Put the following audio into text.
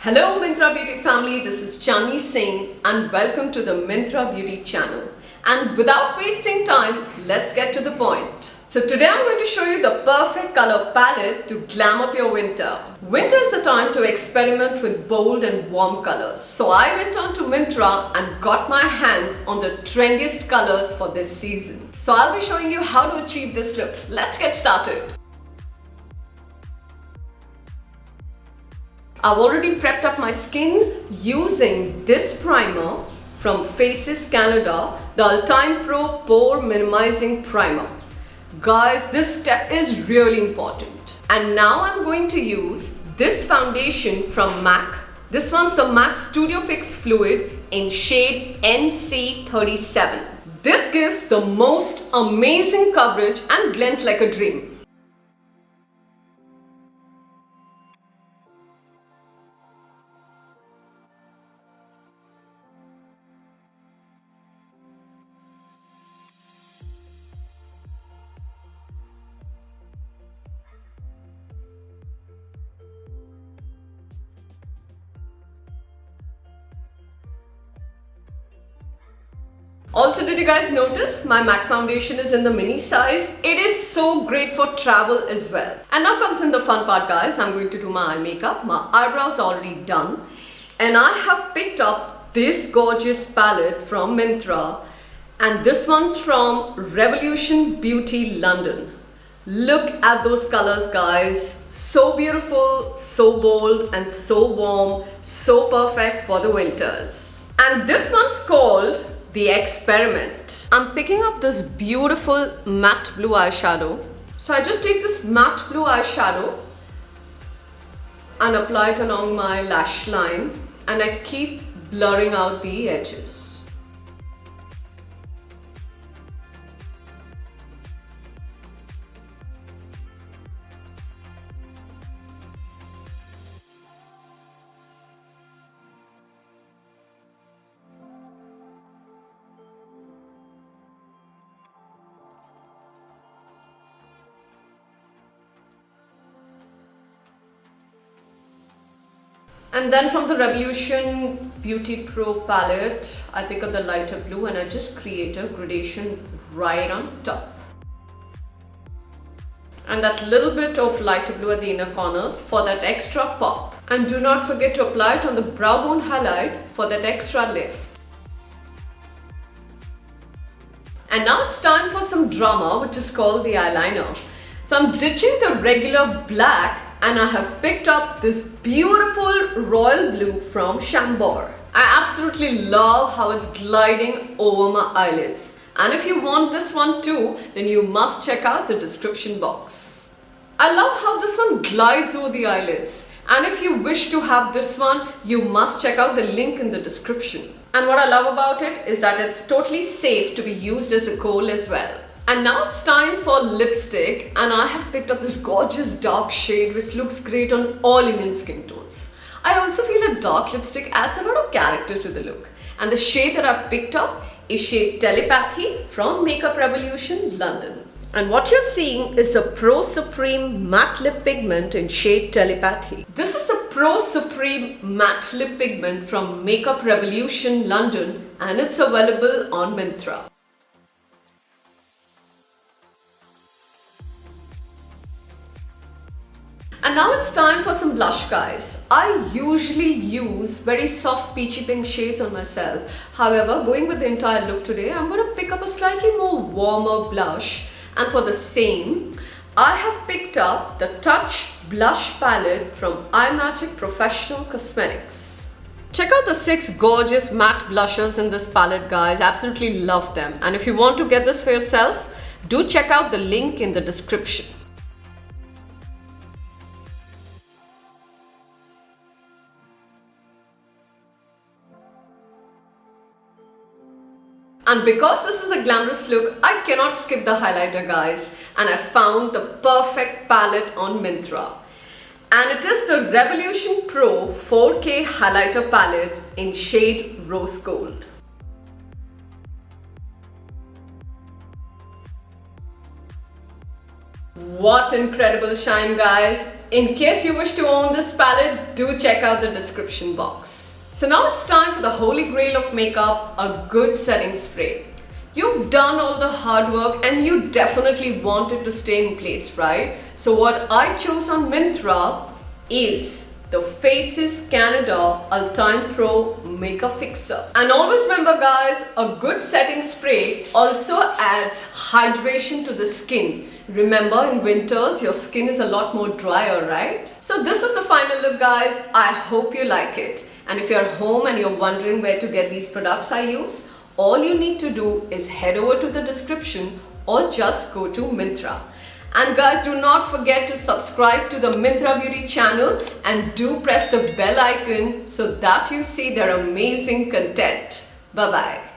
Hello Myntra Beauty family, this is Chandi Singh and welcome to the Myntra Beauty channel. And without wasting time, let's get to the point. So today I'm going to show you the perfect color palette to glam up your winter. Winter is the time to experiment with bold and warm colors. So I went on to Myntra and got my hands on the trendiest colors for this season. So I'll be showing you how to achieve this look. Let's get started. I've already prepped up my skin using this primer from Faces Canada, the All-Time Pro Pore Minimizing Primer. Guys, this step is really important. And now I'm going to use this foundation from MAC. This one's the MAC Studio Fix Fluid in shade NC37. This gives the most amazing coverage and blends like a dream. Also, did you guys notice my MAC foundation is in the mini size? It is so great for travel as well. And now comes in the fun part, guys. I'm going to do my eye makeup. My eyebrows are already done. And I have picked up this gorgeous palette from Myntra. And this one's from Revolution Beauty London. Look at those colors, guys. So beautiful, so bold, and so warm. So perfect for the winters. And this one's called The Experiment. I'm picking up this beautiful matte blue eyeshadow. So I just take this matte blue eyeshadow and apply it along my lash line, and I keep blurring out the edges. And then from the Revolution Beauty Pro palette, I pick up the lighter blue and I just create a gradation right on top. And that little bit of lighter blue at the inner corners for that extra pop. And do not forget to apply it on the brow bone highlight for that extra lift. And now it's time for some drama, which is called the eyeliner. So I'm ditching the regular black and I have picked up this beautiful royal blue from Chambord. I absolutely love how it's gliding over my eyelids. And if you want this one too, then you must check out the description box. I love how this one glides over the eyelids. And if you wish to have this one, you must check out the link in the description. And what I love about it is that it's totally safe to be used as a kohl as well. And now it's time for lipstick, and I have picked up this gorgeous dark shade which looks great on all Indian skin tones. I also feel a dark lipstick adds a lot of character to the look. And the shade that I've picked up is shade Telepathy from Makeup Revolution London. And what you're seeing is the Pro Supreme Matte Lip Pigment in shade Telepathy. This is the Pro Supreme Matte Lip Pigment from Makeup Revolution London, and it's available on Myntra. And now it's time for some blush, guys. I usually use very soft peachy pink shades on myself. However, going with the entire look today, I'm going to pick up a slightly more warmer blush. And for the same, I have picked up the Touch Blush Palette from iMagic Professional Cosmetics. Check out the 6 gorgeous matte blushes in this palette, guys. Absolutely love them. And if you want to get this for yourself, do check out the link in the description. And because this is a glamorous look, I cannot skip the highlighter, guys. And I found the perfect palette on Myntra. And it is the Revolution Pro 4K highlighter palette in shade Rose Gold. What incredible shine, guys. in case you wish to own this palette, do check out the description box. So now it's time for the holy grail of makeup, a good setting spray. You've done all the hard work and you definitely want it to stay in place, right? So what I chose on Myntra is the Faces Canada Ultime Pro Makeup Fixer. And always remember guys, a good setting spray also adds hydration to the skin. Remember, in winters your skin is a lot more drier, right? So this is the final look guys. I hope you like it. And if you're at home and you're wondering where to get these products I use, all you need to do is head over to the description or just go to Myntra. And guys, do not forget to subscribe to the Myntra Beauty channel and do press the bell icon so that you see their amazing content. Bye bye.